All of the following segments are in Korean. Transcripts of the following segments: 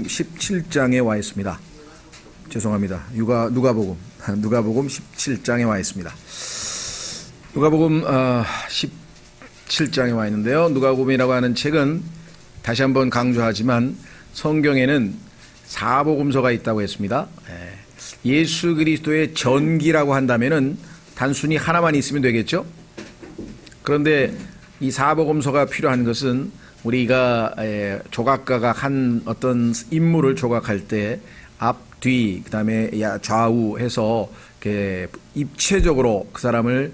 17장에 와 있습니다. 죄송합니다. 누가복음 17장에 와 있습니다. 누가복음 17장에 와 있는데요. 누가복음이라고 하는 책은 다시 한번 강조하지만 성경에는 사복음서가 있다고 했습니다. 예수 그리스도의 전기라고 한다면은 단순히 하나만 있으면 되겠죠. 그런데 이 사복음서가 필요한 것은 우리가 조각가가 한 어떤 인물을 조각할 때 앞, 뒤, 그 다음에 좌우 해서 입체적으로 그 사람을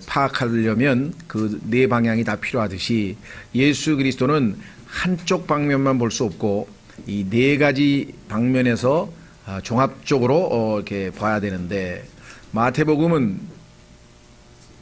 파악하려면 그 네 방향이 다 필요하듯이 예수 그리스도는 한쪽 방면만 볼 수 없고 이 네 가지 방면에서 종합적으로 이렇게 봐야 되는데, 마태복음은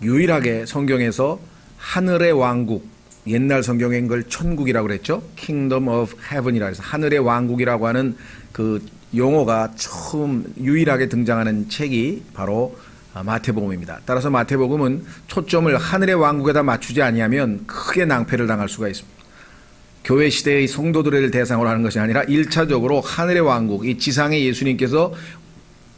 유일하게 성경에서 하늘의 왕국, 옛날 성경엔 걸 천국이라고 그랬죠. Kingdom of Heaven이라고 해서 하늘의 왕국이라고 하는 그 용어가 처음 유일하게 등장하는 책이 바로 마태복음입니다. 따라서 마태복음은 초점을 하늘의 왕국에다 맞추지 아니하면 크게 낭패를 당할 수가 있습니다. 교회 시대의 성도들을 대상으로 하는 것이 아니라 1차적으로 하늘의 왕국, 이 지상에 예수님께서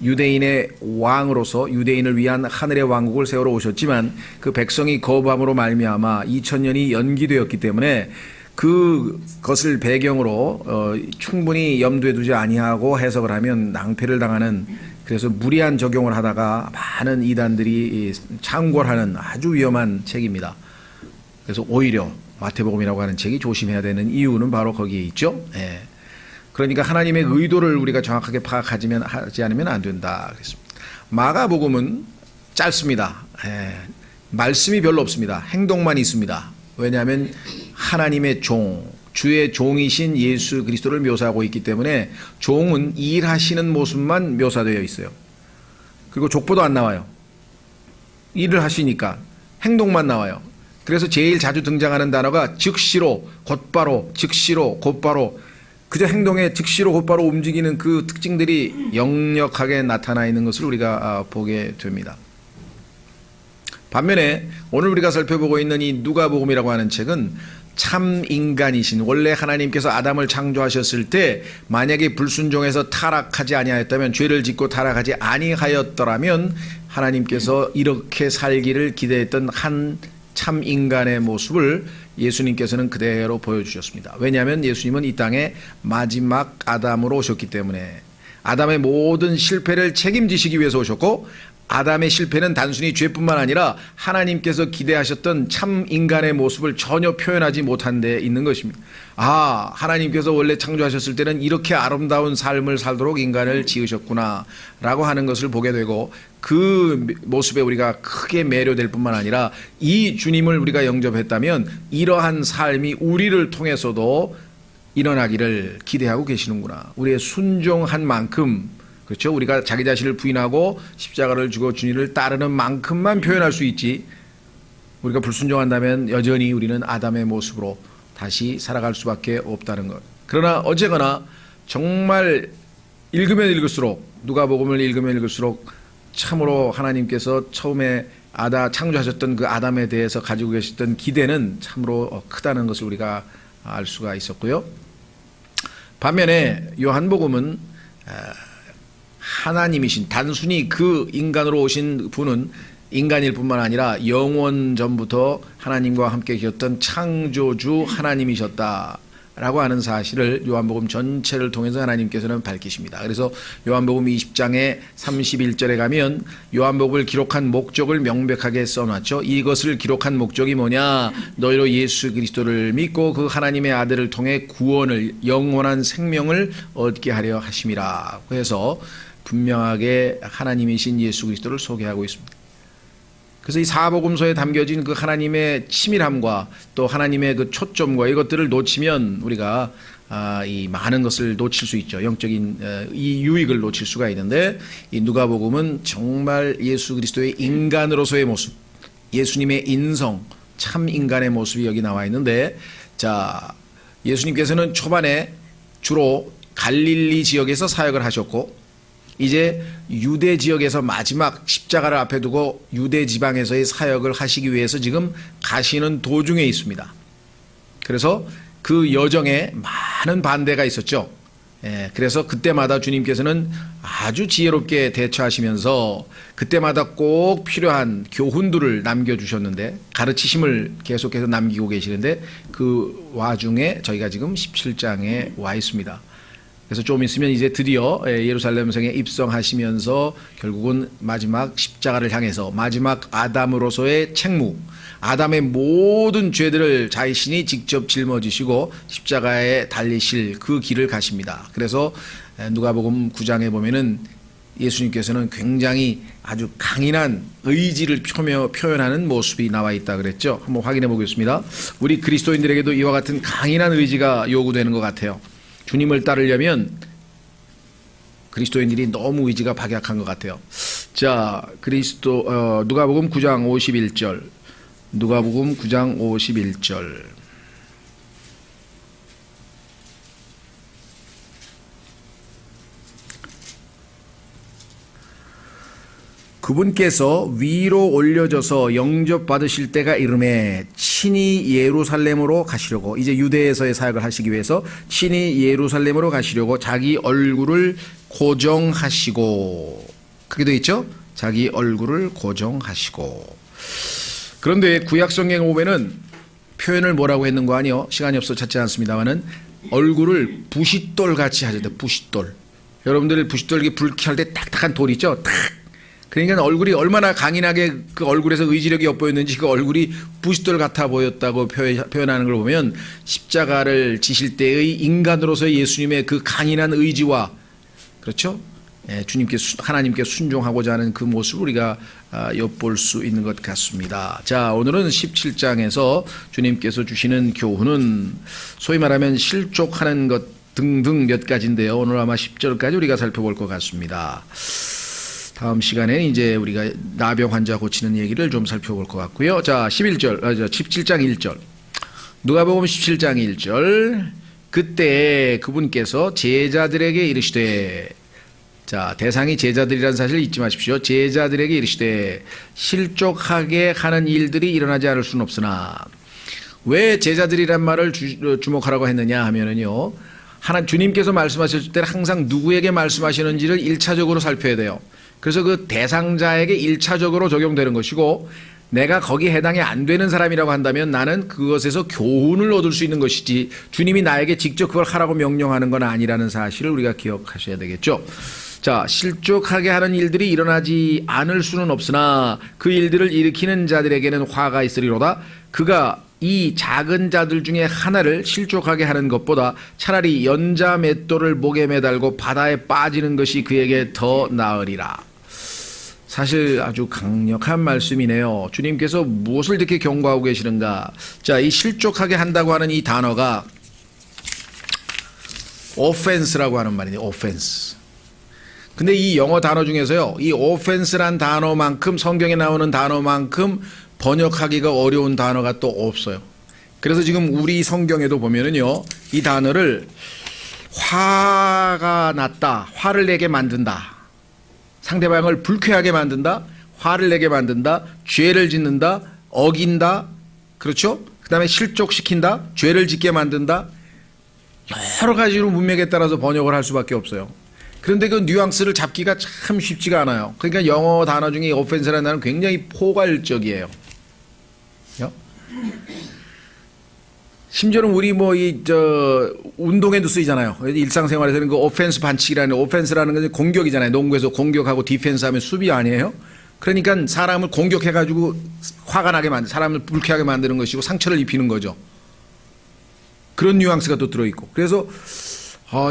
유대인의 왕으로서 유대인을 위한 하늘의 왕국을 세우러 오셨지만 그 백성이 거부함으로 말미암아 2000년이 연기되었기 때문에 그것을 배경으로 충분히 염두에 두지 아니하고 해석을 하면 낭패를 당하는, 그래서 무리한 적용을 하다가 많은 이단들이 창궐하는 아주 위험한 책입니다. 그래서 오히려 마태복음이라고 하는 책이 조심해야 되는 이유는 바로 거기에 있죠. 그러니까 하나님의 의도를 우리가 정확하게 파악하지 않으면 안 된다 그랬습니다. 마가복음은 짧습니다. 말씀이 별로 없습니다. 행동만 있습니다. 왜냐하면 하나님의 주의 종이신 예수 그리스도를 묘사하고 있기 때문에 종은 일하시는 모습만 묘사되어 있어요. 그리고 족보도 안 나와요. 일을 하시니까 행동만 나와요. 그래서 제일 자주 등장하는 단어가 즉시로, 곧바로, 즉시로, 곧바로, 그저 행동에 즉시로 곧바로 움직이는 그 특징들이 역력하게 나타나 있는 것을 우리가 보게 됩니다. 반면에 오늘 우리가 살펴보고 있는 이 누가복음이라고 하는 책은 참 인간이신, 원래 하나님께서 아담을 창조하셨을 때 만약에 불순종해서 타락하지 아니하였다면, 죄를 짓고 타락하지 아니하였더라면 하나님께서 이렇게 살기를 기대했던 한 참 인간의 모습을 예수님께서는 그대로 보여주셨습니다. 왜냐하면 예수님은 이 땅에 마지막 아담으로 오셨기 때문에 아담의 모든 실패를 책임지시기 위해서 오셨고, 아담의 실패는 단순히 죄뿐만 아니라 하나님께서 기대하셨던 참 인간의 모습을 전혀 표현하지 못한 데 있는 것입니다. 하나님께서 원래 창조하셨을 때는 이렇게 아름다운 삶을 살도록 인간을 지으셨구나 라고 하는 것을 보게 되고, 그 모습에 우리가 크게 매료될 뿐만 아니라 이 주님을 우리가 영접했다면 이러한 삶이 우리를 통해서도 일어나기를 기대하고 계시는구나. 우리의 순종한 만큼, 그렇죠, 우리가 자기 자신을 부인하고 십자가를 지고 주님을 따르는 만큼만 표현할 수 있지, 우리가 불순종한다면 여전히 우리는 아담의 모습으로 다시 살아갈 수밖에 없다는 것. 그러나 어쨌거나 정말 읽으면 읽을수록, 누가복음을 읽으면 읽을수록 참으로 하나님께서 처음에 창조하셨던 그 아담에 대해서 가지고 계셨던 기대는 참으로 크다는 것을 우리가 알 수가 있었고요. 반면에 요한복음은 하나님이신, 단순히 그 인간으로 오신 분은 인간일 뿐만 아니라 영원 전부터 하나님과 함께 계셨던 창조주 하나님이셨다라고 하는 사실을 요한복음 전체를 통해서 하나님께서는 밝히십니다. 그래서 요한복음 20장에 31절에 가면 요한복음을 기록한 목적을 명백하게 써놨죠. 이것을 기록한 목적이 뭐냐? 너희로 예수 그리스도를 믿고 그 하나님의 아들을 통해 구원을, 영원한 생명을 얻게 하려 하심이라 해서 분명하게 하나님이신 예수 그리스도를 소개하고 있습니다. 그래서 이 사복음서에 담겨진 그 하나님의 치밀함과 또 하나님의 그 초점과 이것들을 놓치면 우리가 이 많은 것을 놓칠 수 있죠. 영적인 이 유익을 놓칠 수가 있는데, 이 누가복음은 정말 예수 그리스도의 인간으로서의 모습, 예수님의 인성, 참 인간의 모습이 여기 나와 있는데, 자, 예수님께서는 초반에 주로 갈릴리 지역에서 사역을 하셨고, 이제 유대 지역에서 마지막 십자가를 앞에 두고 유대 지방에서의 사역을 하시기 위해서 지금 가시는 도중에 있습니다. 그래서 그 여정에 많은 반대가 있었죠. 그래서 그때마다 주님께서는 아주 지혜롭게 대처하시면서 그때마다 꼭 필요한 교훈들을 남겨주셨는데, 가르치심을 계속해서 남기고 계시는데, 그 와중에 저희가 지금 17장에 와 있습니다. 그래서 좀 있으면 이제 드디어 예루살렘 성에 입성하시면서 결국은 마지막 십자가를 향해서 마지막 아담으로서의 책무, 아담의 모든 죄들을 자신이 직접 짊어지시고 십자가에 달리실 그 길을 가십니다. 그래서 누가복음 9장에 보면은 예수님께서는 굉장히 아주 강인한 의지를 표현하는 모습이 나와 있다 그랬죠. 한번 확인해 보겠습니다. 우리 그리스도인들에게도 이와 같은 강인한 의지가 요구되는 것 같아요. 주님을 따르려면 그리스도인들이 너무 의지가 박약한 것 같아요. 자, 누가복음 9장 51절. 누가복음 9장 51절. 그분께서 위로 올려져서 영접받으실 때가 이르매 친히 예루살렘으로 가시려고, 이제 유대에서의 사역을 하시기 위해서 친히 예루살렘으로 가시려고 자기 얼굴을 고정하시고, 그게 되어 있죠? 자기 얼굴을 고정하시고. 그런데 구약성경에 보면은 표현을 뭐라고 했는 거 아니요? 시간이 없어 찾지 않습니다만은 얼굴을 부싯돌 같이 하셨대. 부싯돌. 여러분들 부싯돌 이렇게 불쾌할 때 딱딱한 돌 있죠? 탁. 그러니까 얼굴이 얼마나 강인하게 그 얼굴에서 의지력이 엿보였는지 그 얼굴이 부싯돌 같아 보였다고 표현하는 걸 보면 십자가를 지실 때의 인간으로서의 예수님의 그 강인한 의지와, 그렇죠? 주님께 하나님께 순종하고자 하는 그 모습을 우리가 엿볼 수 있는 것 같습니다. 자, 오늘은 17장에서 주님께서 주시는 교훈은 소위 말하면 실족하는 것 등등 몇 가지인데요. 오늘 아마 10절까지 우리가 살펴볼 것 같습니다. 다음 시간에는 이제 우리가 나병 환자 고치는 얘기를 좀 살펴볼 것 같고요. 자, 17장 1절. 누가복음 17장 1절. 그때 그분께서 제자들에게 이르시되, 자, 대상이 제자들이라는 사실을 잊지 마십시오. 제자들에게 이르시되 실족하게 하는 일들이 일어나지 않을 수는 없으나, 왜 제자들이란 말을 주목하라고 했느냐 하면은요, 주님께서 말씀하실 때는 항상 누구에게 말씀하시는지를 1차적으로 살펴야 돼요. 그래서 그 대상자에게 1차적으로 적용되는 것이고, 내가 거기에 해당이 안 되는 사람이라고 한다면 나는 그것에서 교훈을 얻을 수 있는 것이지 주님이 나에게 직접 그걸 하라고 명령하는 건 아니라는 사실을 우리가 기억하셔야 되겠죠. 자, 실족하게 하는 일들이 일어나지 않을 수는 없으나 그 일들을 일으키는 자들에게는 화가 있으리로다. 그가 이 작은 자들 중에 하나를 실족하게 하는 것보다 차라리 연자 맷돌을 목에 매달고 바다에 빠지는 것이 그에게 더 나으리라. 사실 아주 강력한 말씀이네요. 주님께서 무엇을 이렇게 경고하고 계시는가. 자, 이 실족하게 한다고 하는 이 단어가 offense라고 하는 말이에요. offense. 근데 이 영어 단어 중에서요, 이 offense란 단어만큼, 성경에 나오는 단어만큼 번역하기가 어려운 단어가 또 없어요. 그래서 지금 우리 성경에도 보면은요, 이 단어를 화가 났다, 화를 내게 만든다, 상대방을 불쾌하게 만든다, 화를 내게 만든다, 죄를 짓는다, 어긴다, 그렇죠? 그 다음에 실족시킨다, 죄를 짓게 만든다, 여러 가지로 문맥에 따라서 번역을 할 수밖에 없어요. 그런데 그 뉘앙스를 잡기가 참 쉽지가 않아요. 그러니까 영어 단어 중에 offense라는 단어는 굉장히 포괄적이에요. 심지어는 우리 운동에도 쓰이잖아요. 일상생활에서는 그 오펜스 반칙이라는, 오펜스라는 것은 공격이잖아요. 농구에서 공격하고 디펜스 하면 수비 아니에요? 그러니까 사람을 공격해가지고 화가 나게 사람을 불쾌하게 만드는 것이고 상처를 입히는 거죠. 그런 뉘앙스가 또 들어있고. 그래서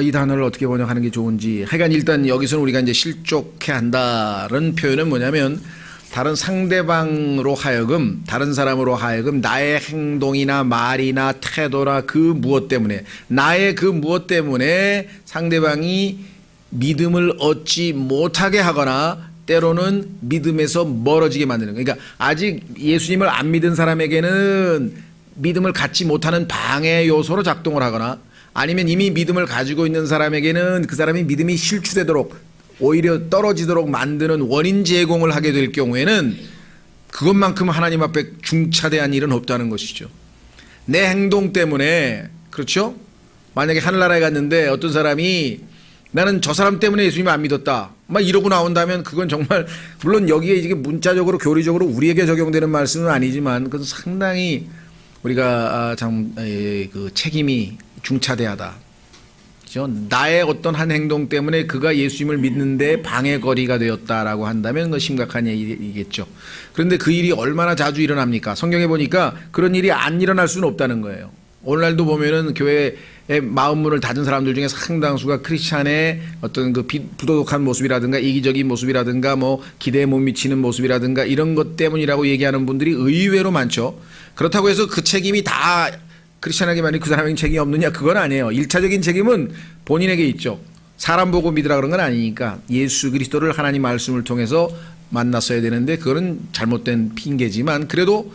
이 단어를 어떻게 번역하는 게 좋은지. 하여간 일단 여기서는 우리가 이제 실족해 한다는 표현은 뭐냐면, 다른 상대방으로 하여금, 다른 사람으로 하여금 나의 행동이나 말이나 태도나 그 무엇 때문에, 나의 그 무엇 때문에 상대방이 믿음을 얻지 못하게 하거나 때로는 믿음에서 멀어지게 만드는 거예요. 그러니까 아직 예수님을 안 믿은 사람에게는 믿음을 갖지 못하는 방해 요소로 작동을 하거나, 아니면 이미 믿음을 가지고 있는 사람에게는 그 사람이 믿음이 실추되도록, 오히려 떨어지도록 만드는 원인 제공을 하게 될 경우에는 그것만큼 하나님 앞에 중차대한 일은 없다는 것이죠. 내 행동 때문에, 그렇죠? 만약에 하늘나라에 갔는데 어떤 사람이 나는 저 사람 때문에 예수님을 안 믿었다 막 이러고 나온다면 그건 정말 물론 여기에 이게 문자적으로 교리적으로 우리에게 적용되는 말씀은 아니지만 그건 상당히 우리가 참 그 책임이 중차대하다. 그죠? 나의 어떤 한 행동 때문에 그가 예수님을 믿는데 방해거리가 되었다라고 한다면 그건 심각한 얘기겠죠. 그런데 그 일이 얼마나 자주 일어납니까? 성경에 보니까 그런 일이 안 일어날 수는 없다는 거예요. 오늘날도 보면은 교회의 마음문을 닫은 사람들 중에 상당수가 크리스찬의 어떤 그 부도덕한 모습이라든가 이기적인 모습이라든가 뭐 기대에 못 미치는 모습이라든가 이런 것 때문이라고 얘기하는 분들이 의외로 많죠. 그렇다고 해서 그 책임이 다 크리스찬에게만이 그 사람에게 책임이 없느냐? 그건 아니에요. 1차적인 책임은 본인에게 있죠. 사람 보고 믿으라 그런 건 아니니까 예수 그리스도를 하나님 말씀을 통해서 만났어야 되는데 그거는 잘못된 핑계지만 그래도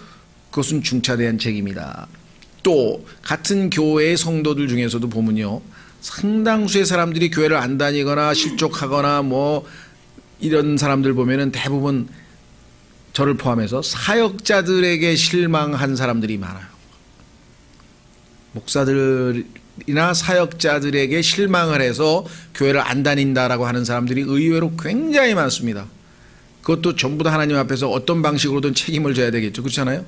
그것은 중차대한 책임이다. 또 같은 교회의 성도들 중에서도 보면요. 상당수의 사람들이 교회를 안 다니거나 실족하거나 뭐 이런 사람들 보면은 대부분 저를 포함해서 사역자들에게 실망한 사람들이 많아요. 목사들이나 사역자들에게 실망을 해서 교회를 안 다닌다라고 하는 사람들이 의외로 굉장히 많습니다. 그것도 전부 다 하나님 앞에서 어떤 방식으로든 책임을 져야 되겠죠. 그렇잖아요?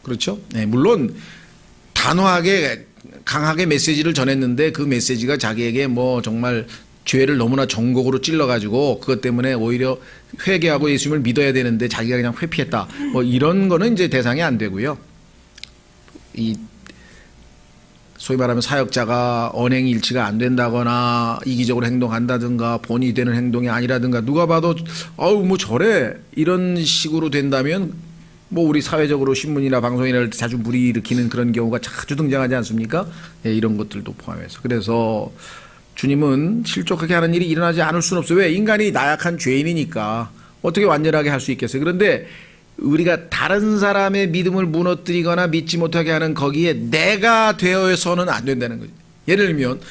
그렇죠? 네, 물론 단호하게 강하게 메시지를 전했는데 그 메시지가 자기에게 뭐 정말 죄를 너무나 정곡으로 찔러가지고 그것 때문에 오히려 회개하고 예수님을 믿어야 되는데 자기가 그냥 회피했다. 뭐 이런 거는 이제 대상이 안 되고요. 이 소위 말하면 사역자가 언행이 일치가 안 된다거나 이기적으로 행동한다든가 본이 되는 행동이 아니라든가 누가 봐도 아우 뭐 저래 이런 식으로 된다면 뭐 우리 사회적으로 신문이나 방송이나 할 때 자주 물이 일으키는 그런 경우가 자주 등장하지 않습니까? 예, 이런 것들도 포함해서. 그래서 주님은 실족하게 하는 일이 일어나지 않을 수는 없어요. 왜? 인간이 나약한 죄인이니까 어떻게 완전하게 할 수 있겠어요? 그런데 우리가 다른 사람의 믿음을 무너뜨리거나 믿지 못하게 하는 거기에 내가 되어서는 안 된다는 거죠. 예를 들면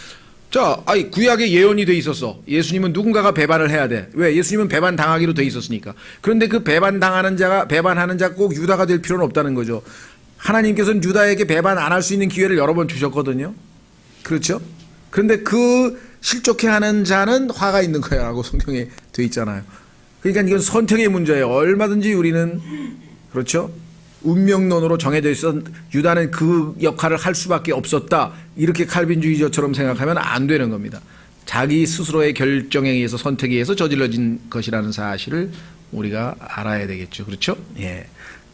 자, 구약에 예언이 돼 있었어. 예수님은 누군가가 배반을 해야 돼. 왜? 예수님은 배반 당하기로 돼 있었으니까. 그런데 그 배반하는 자 꼭 유다가 될 필요는 없다는 거죠. 하나님께서는 유다에게 배반 안 할 수 있는 기회를 여러 번 주셨거든요. 그렇죠? 그런데 그 실족해 하는 자는 화가 있는 거야라고 성경에 돼 있잖아요. 그러니까 이건 선택의 문제예요. 얼마든지 우리는 그렇죠? 운명론으로 정해져 있어 유다는 그 역할을 할 수밖에 없었다. 이렇게 칼빈주의자처럼 생각하면 안 되는 겁니다. 자기 스스로의 결정에 의해서 선택에 의해서 저질러진 것이라는 사실을 우리가 알아야 되겠죠. 그렇죠? 예.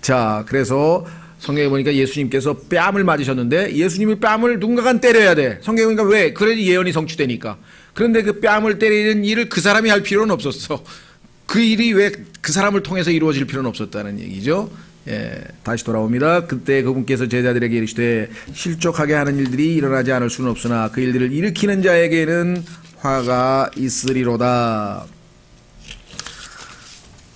자, 그래서 성경에 보니까 예수님께서 뺨을 맞으셨는데 예수님이 뺨을 누군가가 때려야 돼. 성경에 보니까 왜? 그래야지 예언이 성취되니까. 그런데 그 뺨을 때리는 일을 그 사람이 할 필요는 없었어. 그 일이 왜 그 사람을 통해서 이루어질 필요는 없었다는 얘기죠. 예, 다시 돌아옵니다. 그때 그분께서 제자들에게 이르시되 실족하게 하는 일들이 일어나지 않을 수는 없으나 그 일들을 일으키는 자에게는 화가 있으리로다.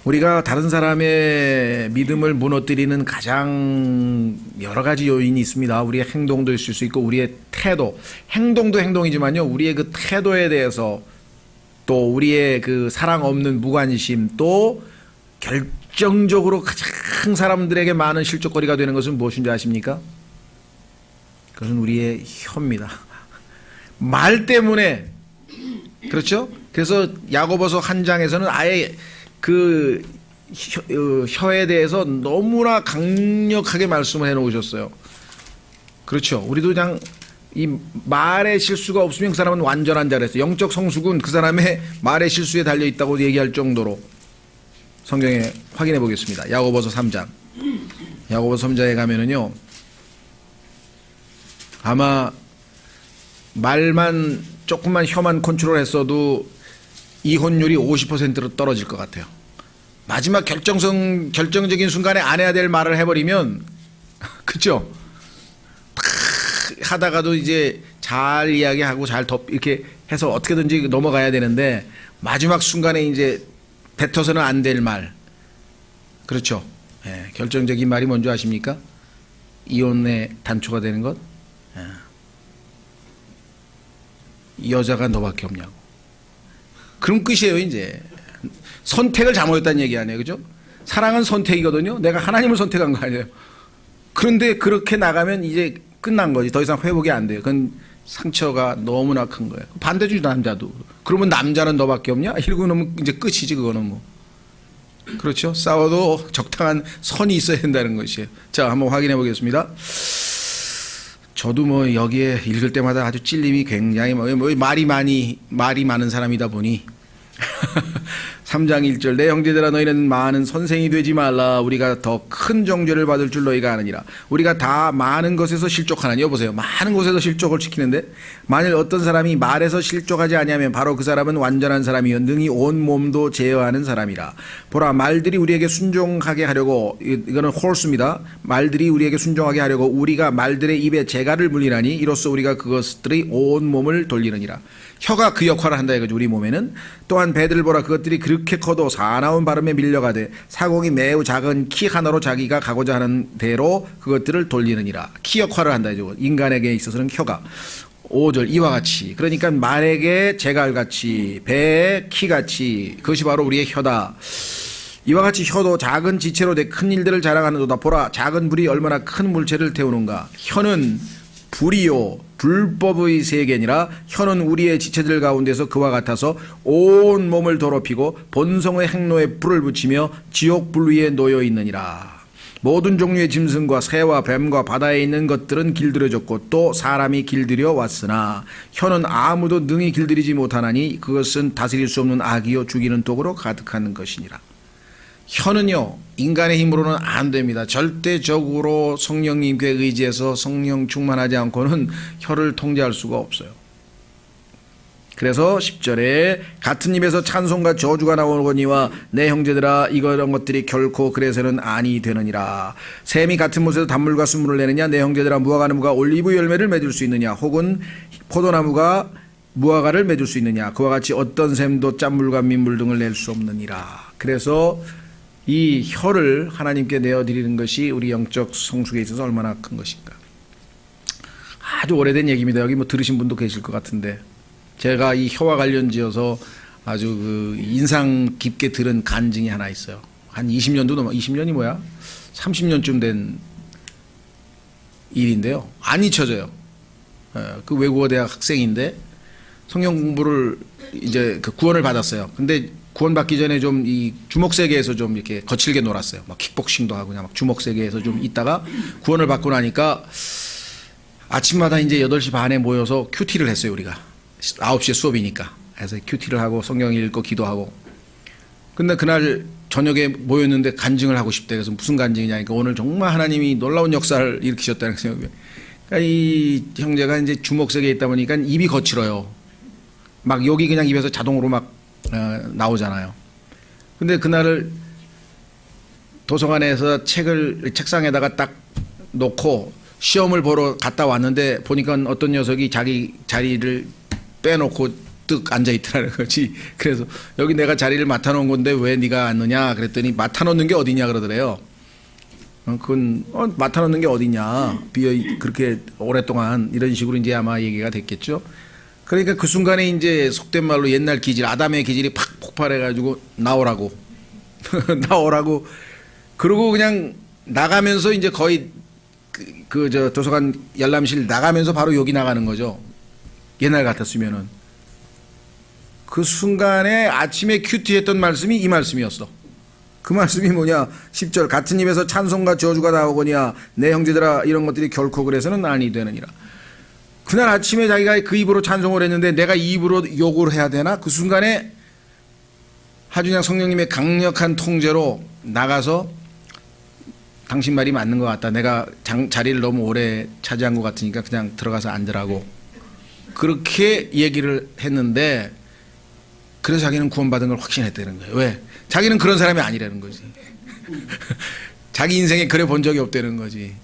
우리가 다른 사람의 믿음을 무너뜨리는 가장 여러 가지 요인이 있습니다. 우리의 행동도 있을 수 있고 우리의 태도, 행동도 행동이지만요. 우리의 그 태도에 대해서 또 우리의 그 사랑 없는 무관심 또 결정적으로 가장 사람들에게 많은 실족거리가 되는 것은 무엇인지 아십니까? 그것은 우리의 혀입니다. 말 때문에 그렇죠? 그래서 야고보서 한 장에서는 아예 그 혀에 대해서 너무나 강력하게 말씀을 해놓으셨어요. 그렇죠? 우리도 그냥 이 말의 실수가 없으면 그 사람은 완전한 자라 했어요. 영적 성숙은 그 사람의 말의 실수에 달려있다고 얘기할 정도로 성경에 확인해 보겠습니다. 야고보서 3장. 야고보서 3장에 가면은요. 아마 말만 조금만 혀만 컨트롤했어도 이혼율이 50%로 떨어질 것 같아요. 마지막 결정적인 순간에 안 해야 될 말을 해버리면 그쵸? 하다가도 이제 잘 이야기하고 잘 이렇게 해서 어떻게든지 넘어가야 되는데 마지막 순간에 이제 뱉어서는 안 될 말. 그렇죠. 예, 결정적인 말이 뭔지 아십니까? 이혼의 단초가 되는 것. 예. 여자가 너밖에 없냐고. 그런 끝이에요 이제. 선택을 잘못했다는 얘기 아니에요. 그죠? 사랑은 선택이거든요. 내가 하나님을 선택한 거 아니에요. 그런데 그렇게 나가면 이제 끝난 거지. 더 이상 회복이 안 돼요. 그건 상처가 너무나 큰 거예요. 반대주 남자도. 그러면 남자는 너밖에 없냐? 이러고 놓으면 이제 끝이지, 그거는 뭐. 그렇죠? 싸워도 적당한 선이 있어야 된다는 것이에요. 자, 한번 확인해 보겠습니다. 저도 뭐 여기에 읽을 때마다 아주 찔림이 굉장히 말이 많은 사람이다 보니 3장 1절 내 형제들아 너희는 많은 선생이 되지 말라 우리가 더 큰 정죄를 받을 줄 너희가 아느니라. 우리가 다 많은 것에서 실족하나니 여보세요. 많은 것에서 실족을 시키는데 만일 어떤 사람이 말에서 실족하지 아니하면 바로 그 사람은 완전한 사람이요 능히 온 몸도 제어하는 사람이라. 보라 말들이 우리에게 순종하게 하려고 이거는 홀수입니다. 말들이 우리에게 순종하게 하려고 우리가 말들의 입에 재갈을 물리라니 이로써 우리가 그것들이 온 몸을 돌리느니라. 혀가 그 역할을 한다 이거죠. 우리 몸에는. 또한 배들을 보라 그것들이 그렇게 커도 사나운 발음에 밀려가되 사공이 매우 작은 키 하나로 자기가 가고자 하는 대로 그것들을 돌리느니라. 키 역할을 한다 이죠. 인간에게 있어서는 혀가. 5절 이와 같이 그러니까 말에게 재갈같이 배에 키같이 그것이 바로 우리의 혀다. 이와 같이 혀도 작은 지체로 내 큰 일들을 자랑하는도다. 보라 작은 불이 얼마나 큰 물체를 태우는가. 혀는 불이요 불법의 세계니라. 혀는 우리의 지체들 가운데서 그와 같아서 온 몸을 더럽히고 본성의 행로에 불을 붙이며 지옥 불 위에 놓여 있느니라. 모든 종류의 짐승과 새와 뱀과 바다에 있는 것들은 길들여졌고 또 사람이 길들여 왔으나 혀는 아무도 능히 길들이지 못하나니 그것은 다스릴 수 없는 악이요 죽이는 독으로 가득한 것이니라. 혀는요 인간의 힘으로는 안 됩니다. 절대적으로 성령님께 의지해서 성령 충만하지 않고는 혀를 통제할 수가 없어요. 그래서 10절에 같은 입에서 찬송과 저주가 나오거니와 내 형제들아 이런 것들이 결코 그래서는 아니 되느니라. 샘이 같은 못에서 단물과 순물을 내느냐. 내 형제들아 무화과 나무가 올리브 열매를 맺을 수 있느냐. 혹은 포도나무가 무화과를 맺을 수 있느냐. 그와 같이 어떤 샘도 짠물과 민물 등을 낼 수 없느니라. 그래서 이 혀를 하나님께 내어드리는 것이 우리 영적 성숙에 있어서 얼마나 큰 것인가. 아주 오래된 얘기입니다. 여기 뭐 들으신 분도 계실 것 같은데 제가 이 혀와 관련지어서 아주 그 인상 깊게 들은 간증이 하나 있어요. 한 20년도 넘어 20년이 뭐야? 30년쯤 된 일인데요. 안 잊혀져요. 그 외국어 대학 학생인데 성경 공부를 이제 그 구원을 받았어요. 근데 구원받기 전에 좀 이 주먹 세계에서 좀 이렇게 거칠게 놀았어요. 막 킥복싱도 하고 그냥 막 주먹 세계에서 좀 있다가 구원을 받고 나니까 아침마다 이제 8시 반에 모여서 큐티를 했어요, 우리가. 9시에 수업이니까. 그래서 큐티를 하고 성경 읽고 기도하고. 근데 그날 저녁에 모였는데 간증을 하고 싶대. 그래서 무슨 간증이냐니까 오늘 정말 하나님이 놀라운 역사를 일으키셨다는 생각이. 그러니까 이 형제가 이제 주먹 세계에 있다 보니까 입이 거칠어요. 막 여기 그냥 입에서 자동으로 막 나오잖아요. 근데 그날을 도서관에서 책을 책상에다가 딱 놓고 시험을 보러 갔다 왔는데 보니까 어떤 녀석이 자기 자리를 빼놓고 뜩 앉아있더라는 거지. 그래서 여기 내가 자리를 맡아놓은 건데 왜 네가 앉느냐 그랬더니 맡아놓는 게 어디냐 그러더래요. 그건 맡아놓는 게 어디냐 비어 그렇게 오랫동안 이런 식으로 이제 아마 얘기가 됐겠죠. 그러니까 그 순간에 이제 속된 말로 옛날 기질, 아담의 기질이 팍 폭발해가지고 나오라고. 나오라고. 그러고 그냥 나가면서 이제 거의 저 도서관 열람실 나가면서 바로 여기 나가는 거죠. 옛날 같았으면은. 그 순간에 아침에 큐티했던 말씀이 이 말씀이었어. 그 말씀이 뭐냐. 10절 같은 입에서 찬송과 저주가 나오거니와 내 형제들아 이런 것들이 결코 그래서는 아니 되느니라. 그날 아침에 자기가 그 입으로 찬송을 했는데 내가 이 입으로 욕을 해야 되나? 그 순간에 아주 그냥 성령님의 강력한 통제로 나가서 당신 말이 맞는 것 같다. 내가 자리를 너무 오래 차지한 것 같으니까 그냥 들어가서 앉으라고. 그렇게 얘기를 했는데 그래서 자기는 구원받은 걸 확신했다는 거예요. 왜? 자기는 그런 사람이 아니라는 거지. 자기 인생에 그래 본 적이 없다는 거지.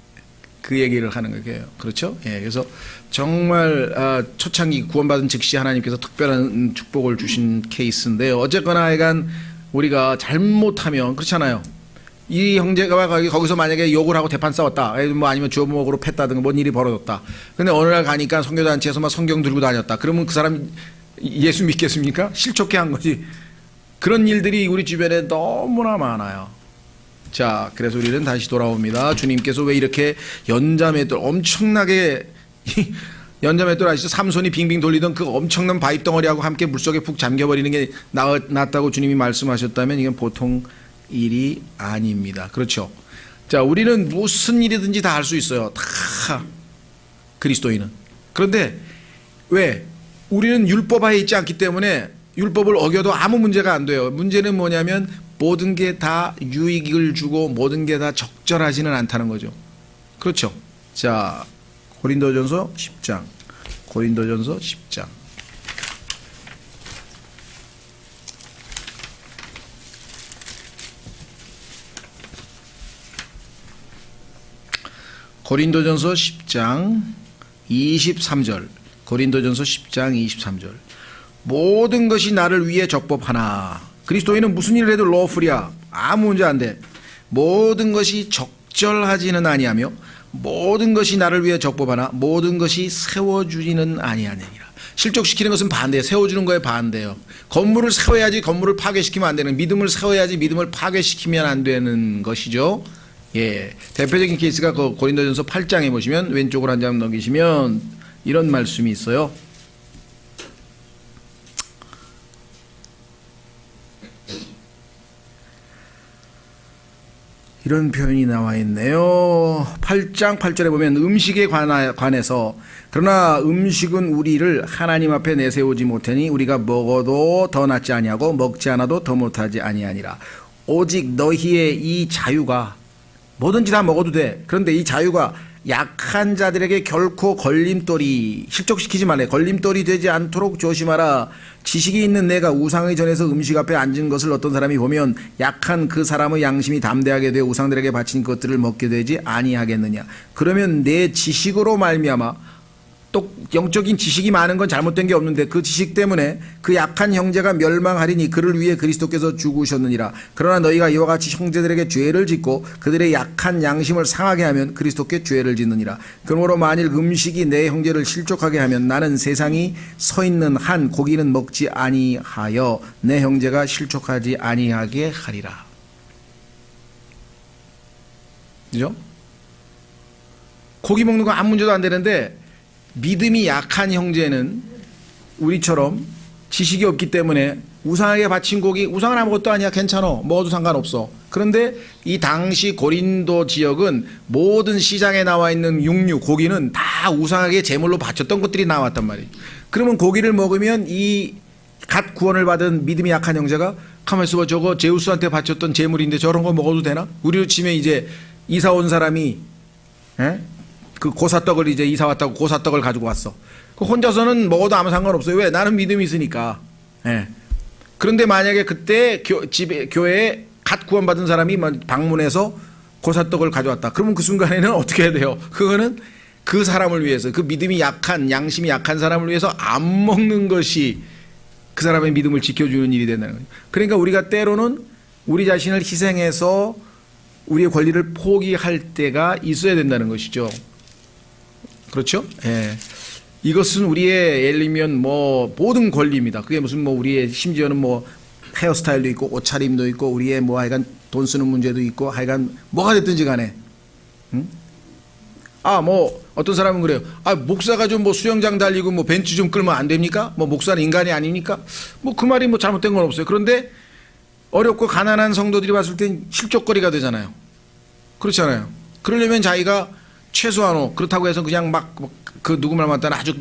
그 얘기를 하는 거예요. 그렇죠? 예, 그래서 정말 초창기 구원받은 즉시 하나님께서 특별한 축복을 주신 케이스인데요. 어쨌거나 하여간 우리가 잘못하면 그렇잖아요. 이 형제가 거기서 만약에 욕을 하고 대판 싸웠다. 뭐 아니면 주먹으로 팼다든가 뭔 일이 벌어졌다. 근데 어느 날 가니까 선교단체에서 막 성경 들고 다녔다. 그러면 그 사람 예수 믿겠습니까? 실족해 한 거지. 그런 일들이 우리 주변에 너무나 많아요. 자, 그래서 우리는 다시 돌아옵니다. 주님께서 왜 이렇게 연자매들 엄청나게 연자맷돌 아시죠? 삼손이 빙빙 돌리던 그 엄청난 바위 덩어리하고 함께 물속에 푹 잠겨버리는 게 낫다고 주님이 말씀하셨다면 이건 보통 일이 아닙니다. 그렇죠? 자, 우리는 무슨 일이든지 다 할 수 있어요. 다 그리스도인은. 그런데 왜? 우리는 율법하에 있지 않기 때문에 율법을 어겨도 아무 문제가 안 돼요. 문제는 뭐냐면 모든 게 다 유익을 주고 모든 게 다 적절하지는 않다는 거죠. 그렇죠? 자, 고린도전서 10장. 고린도전서 10장. 고린도전서 10장 23절. 고린도전서 10장 23절. 모든 것이 나를 위해 적법하나. 그리스도인은 무슨 일을 해도 러플이야. 아무 문제 안 돼. 모든 것이 적절하지는 아니하며 모든 것이 나를 위해 적법하나 모든 것이 세워주지는 아니하느니라. 실족시키는 것은 반대예요. 세워주는 거에 반대예요. 건물을 세워야지 건물을 파괴시키면 안 되는, 믿음을 세워야지 믿음을 파괴시키면 안 되는 것이죠. 예, 대표적인 케이스가 그 고린도전서 8장에 보시면 왼쪽으로 한 장 넘기시면 이런 말씀이 있어요. 이런 표현이 나와 있네요. 8장 8절에 보면 음식에 관해서 그러나 음식은 우리를 하나님 앞에 내세우지 못하니 우리가 먹어도 더 낫지 아니하고 먹지 않아도 더 못하지 아니하니라. 오직 너희의 이 자유가, 뭐든지 다 먹어도 돼. 그런데 이 자유가 약한 자들에게 결코 걸림돌이, 실족시키지 말래. 걸림돌이 되지 않도록 조심하라. 지식이 있는 내가 우상의 전에서 음식 앞에 앉은 것을 어떤 사람이 보면 약한 그 사람의 양심이 담대하게 되어 우상들에게 바친 것들을 먹게 되지 아니하겠느냐. 그러면 내 지식으로 말미암아, 또 영적인 지식이 많은 건 잘못된 게 없는데 그 지식 때문에 그 약한 형제가 멸망하리니 그를 위해 그리스도께서 죽으셨느니라. 그러나 너희가 이와 같이 형제들에게 죄를 짓고 그들의 약한 양심을 상하게 하면 그리스도께 죄를 짓느니라. 그러므로 만일 음식이 내 형제를 실족하게 하면 나는 세상이 서 있는 한 고기는 먹지 아니하여 내 형제가 실족하지 아니하게 하리라. 그죠? 고기 먹는 거 아무 문제도 안 되는데 믿음이 약한 형제는 우리처럼 지식이 없기 때문에 우상에게 바친 고기, 우상은 아무것도 아니야, 괜찮아, 먹어도 상관없어. 그런데 이 당시 고린도 지역은 모든 시장에 나와 있는 육류, 고기는 다 우상에게 제물로 바쳤던 것들이 나왔단 말이에요. 그러면 고기를 먹으면 이 갓 구원을 받은 믿음이 약한 형제가 가만히 있어봐, 저거 제우스한테 바쳤던 제물인데 저런 거 먹어도 되나? 우리로 치면 이제 이사 온 사람이 그 고사떡을 이제 이사 왔다고 고사떡을 가지고 왔어. 그 혼자서는 먹어도 아무 상관없어요. 왜? 나는 믿음이 있으니까. 예. 그런데 만약에 그때 교회에 갓 구원받은 사람이 방문해서 고사떡을 가져왔다. 그러면 그 순간에는 어떻게 해야 돼요? 그거는 그 사람을 위해서, 그 믿음이 약한, 양심이 약한 사람을 위해서 안 먹는 것이 그 사람의 믿음을 지켜주는 일이 된다는 거예요. 그러니까 우리가 때로는 우리 자신을 희생해서 우리의 권리를 포기할 때가 있어야 된다는 것이죠. 그렇죠? 예. 이것은 우리의 예를 들면 뭐 모든 권리입니다. 그게 무슨 뭐 우리의 심지어는 뭐 헤어스타일도 있고 옷차림도 있고 우리의 뭐 하여간 돈 쓰는 문제도 있고 하여간 뭐가 됐든지 간에. 응? 아, 뭐 어떤 사람은 그래요. 아, 목사가 좀 뭐 수영장 달리고 뭐 벤츠 좀 끌면 안 됩니까? 뭐 목사는 인간이 아니니까? 뭐 그 말이 뭐 잘못된 건 없어요. 그런데 어렵고 가난한 성도들이 봤을 땐 실족거리가 되잖아요. 그렇잖아요. 그러려면 자기가 최소한으로, 그렇다고 해서 그냥 막 그 누구 말 맞다는 아주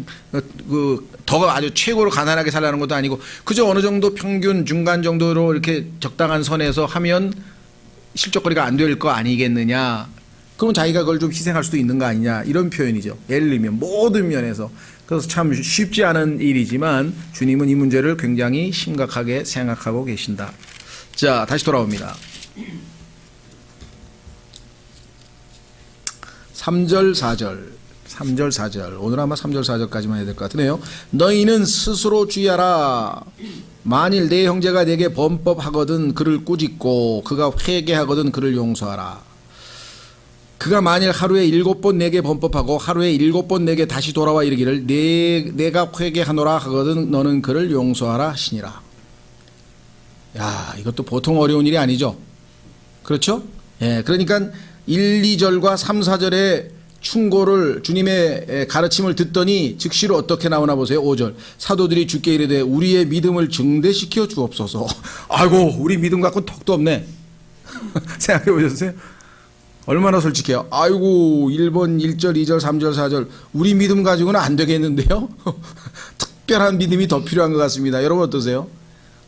더 아주 최고로 가난하게 살라는 것도 아니고 그저 어느 정도 평균 중간 정도로 이렇게 적당한 선에서 하면 실족거리가 안 될 거 아니겠느냐. 그럼 자기가 그걸 좀 희생할 수도 있는 거 아니냐, 이런 표현이죠. 예를 들면 모든 면에서. 그래서 참 쉽지 않은 일이지만 주님은 이 문제를 굉장히 심각하게 생각하고 계신다. 자, 다시 돌아옵니다. 3절 4절 오늘 아마 3절 4절까지만 해야 될 것 같으네요. 너희는 스스로 주의하라. 만일 내 형제가 내게 범법하거든 그를 꾸짖고 그가 회개하거든 그를 용서하라. 그가 만일 하루에 7번 내게 범법하고 하루에 7번 내게 다시 돌아와 이르기를 내가 회개하노라 하거든 너는 그를 용서하라 하시니라. 야, 이것도 보통 어려운 일이 아니죠. 그렇죠? 예, 그러니까 1, 2절과 3, 4절에 충고를 주님의 가르침을 듣더니 즉시로 어떻게 나오나 보세요. 5절. 사도들이 주께 이르되 우리의 믿음을 증대시켜 주옵소서. 아이고 우리 믿음 갖고 턱도 없네. 생각해 보셨어요? 얼마나 솔직해요. 아이고 1번 1절 2절 3절 4절 우리 믿음 가지고는 안 되겠는데요. 특별한 믿음이 더 필요한 것 같습니다. 여러분 어떠세요?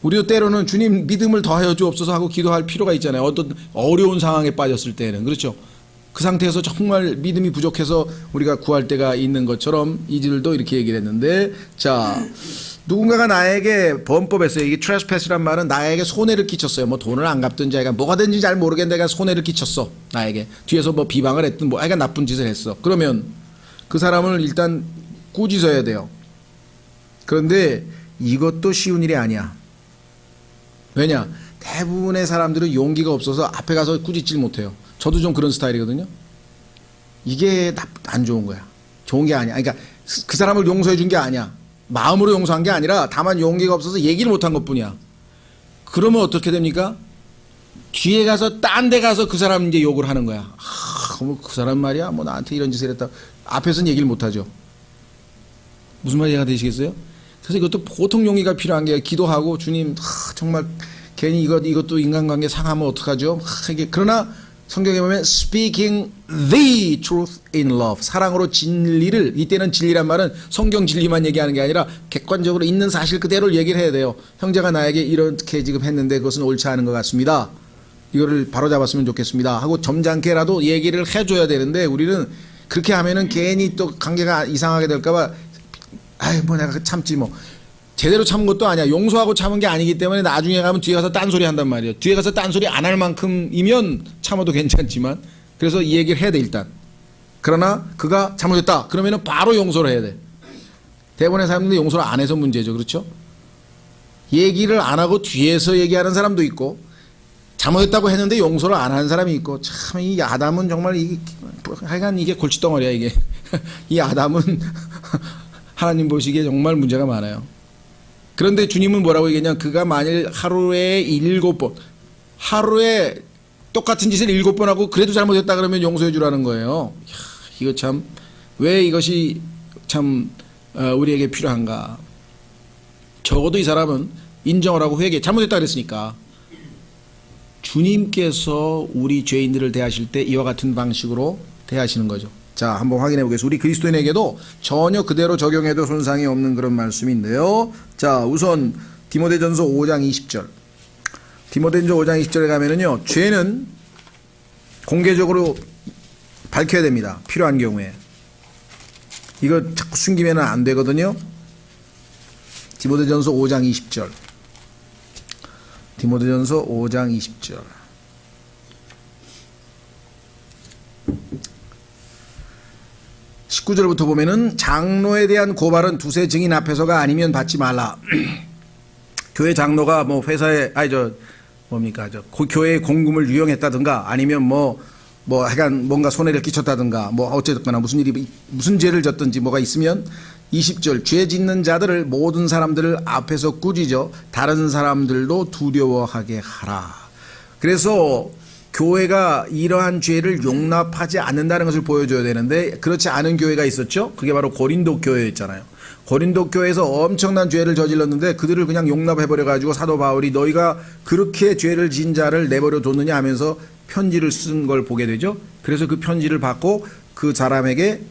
우리도 때로는 주님 믿음을 더하여 주옵소서 하고 기도할 필요가 있잖아요. 어떤 어려운 상황에 빠졌을 때는. 그렇죠? 그 상태에서 정말 믿음이 부족해서 우리가 구할 때가 있는 것처럼 이들도 이렇게 얘기를 했는데, 자, 누군가가 나에게 범법했어요. 이게 trespass란 말은 나에게 손해를 끼쳤어요. 뭐 돈을 안 갚든지 아이가 뭐가 된지 잘 모르겠는데 내가 손해를 끼쳤어. 나에게. 뒤에서 뭐 비방을 했든 뭐 아이가 나쁜 짓을 했어. 그러면 그 사람을 일단 꾸짖어야 돼요. 그런데 이것도 쉬운 일이 아니야. 왜냐? 대부분의 사람들은 용기가 없어서 앞에 가서 꾸짖질 못해요. 저도 좀 그런 스타일이거든요. 이게 안 좋은 거야. 좋은 게 아니야. 그러니까 그 사람을 용서해 준 게 아니야. 마음으로 용서한 게 아니라 다만 용기가 없어서 얘기를 못한 것뿐이야. 그러면 어떻게 됩니까? 뒤에 가서 딴 데 가서 그 사람 이제 욕을 하는 거야. 그 사람 말이야 뭐 나한테 이런 짓을 했다. 앞에서는 얘기를 못하죠. 무슨 말이 이해가 되시겠어요? 그래서 이것도 보통 용기가 필요한 게 기도하고 주님 정말 괜히 이것도 인간관계 상하면 어떡하죠? 이게 그러나 성경에 보면 speaking the truth in love 사랑으로 진리를 이때는 진리란 말은 성경 진리만 얘기하는 게 아니라 객관적으로 있는 사실 그대로를 얘기를 해야 돼요. 형제가 나에게 이렇게 지금 했는데 그것은 옳지 않은 것 같습니다. 이거를 바로잡았으면 좋겠습니다 하고 점잖게라도 얘기를 해줘야 되는데 우리는 그렇게 하면은 괜히 또 관계가 이상하게 될까봐 아이 뭐 내가 참지 뭐 제대로 참은 것도 아니야. 용서하고 참은 게 아니기 때문에 나중에 가면 뒤에 가서 딴소리 한단 말이에요. 뒤에 가서 딴소리 안 할 만큼이면 참아도 괜찮지만 그래서 이 얘기를 해야 돼 일단. 그러나 그가 잘못했다 그러면은 바로 용서를 해야 돼. 대부분의 사람들이 용서를 안 해서 문제죠. 그렇죠? 얘기를 안 하고 뒤에서 얘기하는 사람도 있고 잘못했다고 했는데 용서를 안 하는 사람이 있고 참 이 아담은 정말 하여간 이게 골칫덩어리야 이게. 이 아담은 하나님 보시기에 정말 문제가 많아요. 그런데 주님은 뭐라고 얘기했냐? 그가 만일 하루에 7번 하루에 똑같은 짓을 7번 하고 그래도 잘못했다 그러면 용서해 주라는 거예요. 이야, 이거 참 왜 이것이 참 우리에게 필요한가? 적어도 이 사람은 인정을 하고 회개 잘못했다 그랬으니까 주님께서 우리 죄인들을 대하실 때 이와 같은 방식으로 대하시는 거죠. 자, 한번 확인해 보겠습니다. 우리 그리스도인에게도 전혀 그대로 적용해도 손상이 없는 그런 말씀인데요. 자, 우선 디모데전서 5장 20절. 디모데전서 5장 20절에 가면은요, 죄는 공개적으로 밝혀야 됩니다. 필요한 경우에. 이거 자꾸 숨기면 안 되거든요. 디모데전서 5장 20절. 디모데전서 5장 20절. 19절부터 보면은 장로에 대한 고발은 두세 증인 앞에서가 아니면 받지 말라. 교회 장로가 뭐 회사에 교회의 공금을 유용했다든가 아니면 뭐 하여간 뭔가 손해를 끼쳤다든가 뭐 어쨌거나 무슨 죄를 졌든지 뭐가 있으면 20절 죄 짓는 자들을 모든 사람들을 앞에서 꾸짖어 다른 사람들도 두려워하게 하라. 그래서 교회가 이러한 죄를 용납하지 않는다는 것을 보여줘야 되는데 그렇지 않은 교회가 있었죠. 그게 바로 고린도 교회였잖아요. 고린도 교회에서 엄청난 죄를 저질렀는데 그들을 그냥 용납해버려가지고 사도 바울이 너희가 그렇게 죄를 진 자를 내버려 뒀느냐 하면서 편지를 쓴 걸 보게 되죠. 그래서 그 편지를 받고 그 사람에게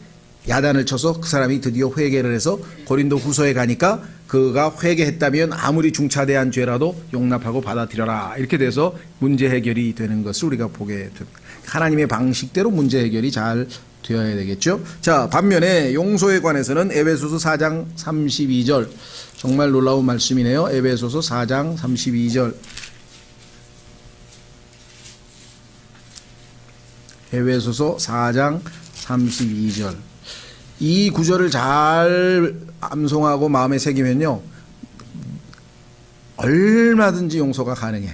야단을 쳐서 그 사람이 드디어 회개를 해서 고린도 후서에 가니까 그가 회개했다면 아무리 중차대한 죄라도 용납하고 받아들여라. 이렇게 돼서 문제 해결이 되는 것을 우리가 보게 됩니다. 하나님의 방식대로 문제 해결이 잘 되어야 되겠죠. 자, 반면에 용서에 관해서는 에베소서 4장 32절 정말 놀라운 말씀이네요. 에베소서 4장 32절. 에베소서 4장 32절. 이 구절을 잘 암송하고 마음에 새기면요 얼마든지 용서가 가능해.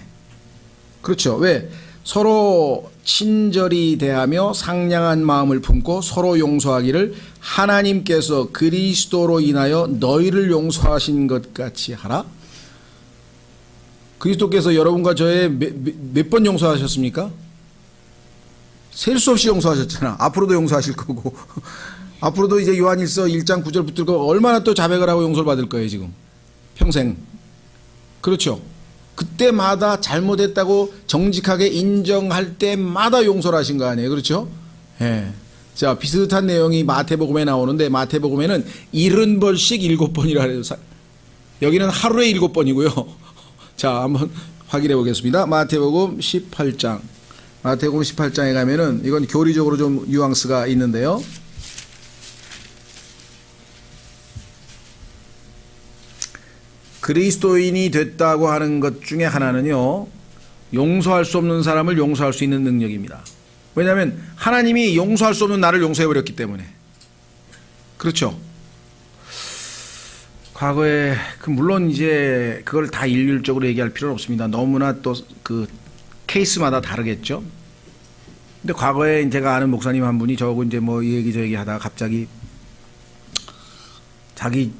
그렇죠. 왜? 서로 친절히 대하며 상냥한 마음을 품고 서로 용서하기를 하나님께서 그리스도로 인하여 너희를 용서하신 것 같이 하라. 그리스도께서 여러분과 저의 몇 번 용서하셨습니까? 셀 수 없이 용서하셨잖아. 앞으로도 용서하실 거고. 앞으로도 이제 요한일서 1장 9절 붙들고 얼마나 또 자백을 하고 용서를 받을 거예요, 지금. 평생. 그렇죠. 그때마다 잘못했다고 정직하게 인정할 때마다 용서를 하신 거 아니에요. 그렇죠? 예. 자, 비슷한 내용이 마태복음에 나오는데 마태복음에는 70번씩 7번이라 해요. 여기는 하루에 7번이고요. 자, 한번 확인해 보겠습니다. 마태복음 18장. 마태복음 18장에 가면은 이건 교리적으로 좀 뉘앙스가 있는데요. 그리스도인이 됐다고 하는 것 중에 하나는요, 용서할 수 없는 사람을 용서할 수 있는 능력입니다. 왜냐하면 하나님이 용서할 수 없는 나를 용서해버렸기 때문에. 그렇죠. 과거에 물론 이제 그걸 다 일률적으로 얘기할 필요는 없습니다. 너무나 또 그 케이스마다 다르겠죠. 근데 과거에 제가 아는 목사님 한 분이 저하고 이제 뭐 이 얘기 저 얘기 하다가 갑자기 자기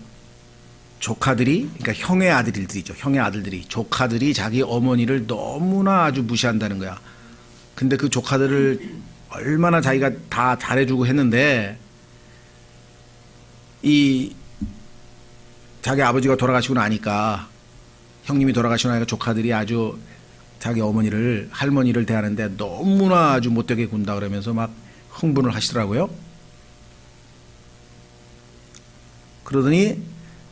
조카들이, 그러니까 형의 아들들이죠. 형의 아들들이, 조카들이 자기 어머니를 너무나 아주 무시한다는 거야. 근데 그 조카들을 얼마나 자기가 다 잘해주고 했는데 이 자기 아버지가 돌아가시고 나니까, 형님이 돌아가시고 나니까 조카들이 아주 자기 어머니를, 할머니를 대하는데 너무나 아주 못되게 군다 그러면서 막 흥분을 하시더라고요. 그러더니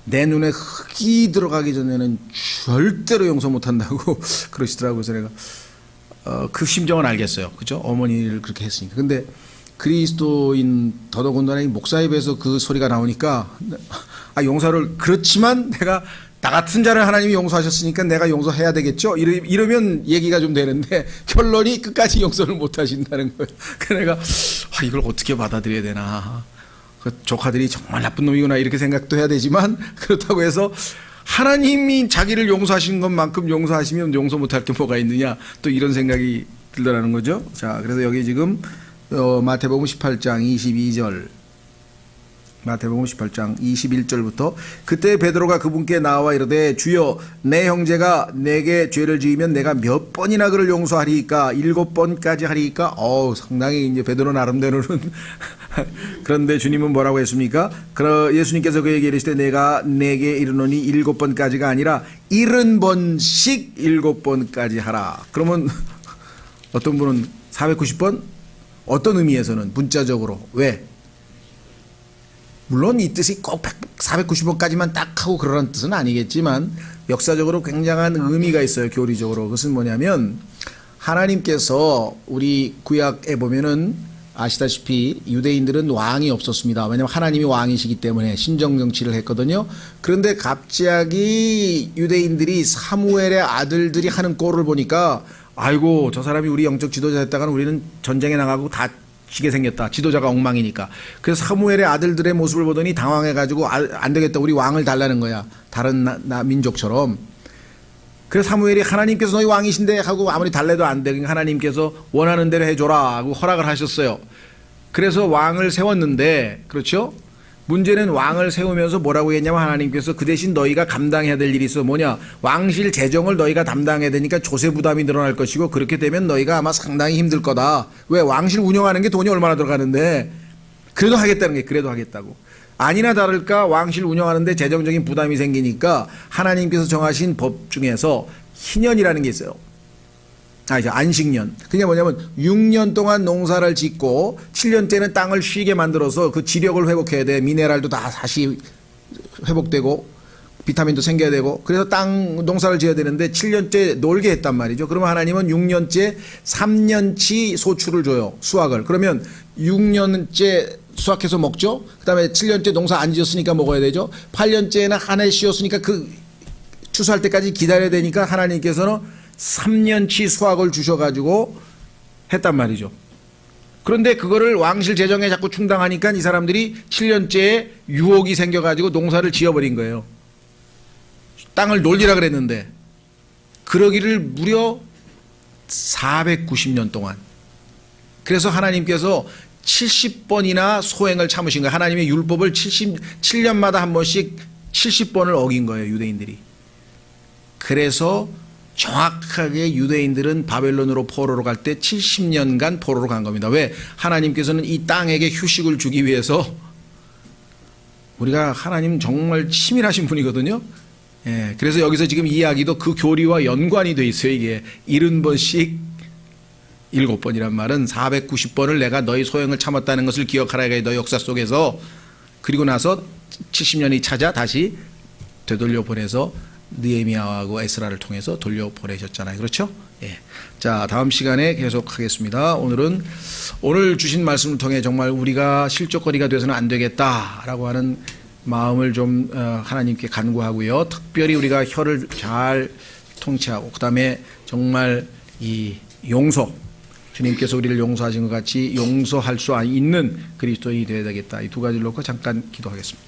내 눈에 흙이 들어가기 전에는 절대로 용서 못한다고 그러시더라고요. 그래서 내가 그 심정은 알겠어요. 그죠? 어머니를 그렇게 했으니까. 근데 그리스도인, 더더군다나 목사에 비해서 그 소리가 나오니까, 용서를, 그렇지만 내가 나 같은 자를 하나님이 용서하셨으니까 내가 용서해야 되겠죠? 이러면 얘기가 좀 되는데, 결론이 끝까지 용서를 못 하신다는 거예요. 그래서 내가 이걸 어떻게 받아들여야 되나. 그 조카들이 정말 나쁜 놈이구나 이렇게 생각도 해야 되지만, 그렇다고 해서 하나님이 자기를 용서하신 것만큼 용서하시면 용서 못할 게 뭐가 있느냐, 또 이런 생각이 들더라는 거죠. 자, 그래서 여기 지금 마태복음 18장 22절, 마태복음 18장 21절부터 그때 베드로가 그분께 나와 이르되 주여 내 형제가 내게 죄를 지으면 내가 몇 번이나 그를 용서하리이까? 7번까지 하리이까? 상당히 이제 베드로 나름대로는 그런데 주님은 뭐라고 했습니까? 예수님께서 그에게 이르시되 내가 내게 이르노니 7번까지가 아니라 70번씩 7번까지 하라. 그러면 어떤 분은 490번? 어떤 의미에서는 문자적으로. 왜? 물론 이 뜻이 꼭 490번까지만 딱 하고 그러라는 뜻은 아니겠지만 역사적으로 굉장한 의미가 있어요. 교리적으로. 그것은 뭐냐면 하나님께서 우리 구약에 보면은 아시다시피 유대인들은 왕이 없었습니다. 왜냐하면 하나님이 왕이시기 때문에 신정정치를 했거든요. 그런데 갑자기 유대인들이 사무엘의 아들들이 하는 꼴을 보니까 아이고 저 사람이 우리 영적 지도자 됐다가는 우리는 전쟁에 나가고 다 지게 생겼다. 지도자가 엉망이니까. 그래서 사무엘의 아들들의 모습을 보더니 당황해가지고 안 되겠다. 우리 왕을 달라는 거야. 다른 민족처럼. 그래서 사무엘이 하나님께서 너희 왕이신데 하고 아무리 달래도 안 돼. 그러니까 하나님께서 원하는 대로 해줘라 하고 허락을 하셨어요. 그래서 왕을 세웠는데, 그렇죠? 문제는 왕을 세우면서 뭐라고 했냐면 하나님께서 그 대신 너희가 감당해야 될 일이 있어. 뭐냐? 왕실 재정을 너희가 담당해야 되니까 조세 부담이 늘어날 것이고 그렇게 되면 너희가 아마 상당히 힘들 거다. 왜? 왕실 운영하는 게 돈이 얼마나 들어가는데 그래도 하겠다는 게, 그래도 하겠다고. 아니나 다를까 왕실 운영하는데 재정적인 부담이 생기니까 하나님께서 정하신 법 중에서 희년이라는 게 있어요. 이제 안식년. 그게 뭐냐면 6년 동안 농사를 짓고 7년째는 땅을 쉬게 만들어서 그 지력을 회복해야 돼. 미네랄도 다 다시 회복되고 비타민도 생겨야 되고, 그래서 땅 농사를 지어야 되는데 7년째 놀게 했단 말이죠. 그러면 하나님은 6년째 3년치 소출을 줘요. 수확을. 그러면 6년째 수확해서 먹죠. 그 다음에 7년째 농사 안 지었으니까 먹어야 되죠. 8년째는 한 해 쉬었으니까 그 추수할 때까지 기다려야 되니까 하나님께서는 3년치 수확을 주셔가지고 했단 말이죠. 그런데 그거를 왕실 재정에 자꾸 충당하니까 이 사람들이 7년째에 유혹이 생겨가지고 농사를 지어버린 거예요. 땅을 놀리라 그랬는데 그러기를 무려 490년 동안. 그래서 하나님께서 70번이나 소행을 참으신 거예요. 하나님의 율법을 7년마다 한 번씩 70번을 어긴 거예요, 유대인들이. 그래서 정확하게 유대인들은 바벨론으로 포로로 갈 때 70년간 포로로 간 겁니다. 왜? 하나님께서는 이 땅에게 휴식을 주기 위해서, 우리가 하나님 정말 치밀하신 분이거든요. 예, 그래서 여기서 지금 이야기도 그 교리와 연관이 돼 있어요. 이게 70번씩 7번이란 말은 490번을 내가 너희 소형을 참았다는 것을 기억하라. 이게 너희 역사 속에서. 그리고 나서 70년이 찾아 다시 되돌려 보내서 느헤미야하고 에스라를 통해서 돌려 보내셨잖아요. 그렇죠? 예. 자, 다음 시간에 계속하겠습니다. 오늘 주신 말씀을 통해 정말 우리가 실족거리가 돼서는 안 되겠다라고 하는 마음을 좀 하나님께 간구하고요. 특별히 우리가 혀를 잘 통치하고, 그다음에 정말 이 용서, 주님께서 우리를 용서하신 것 같이 용서할 수 있는 그리스도인이 되어야 되겠다. 이 두 가지를 놓고 잠깐 기도하겠습니다.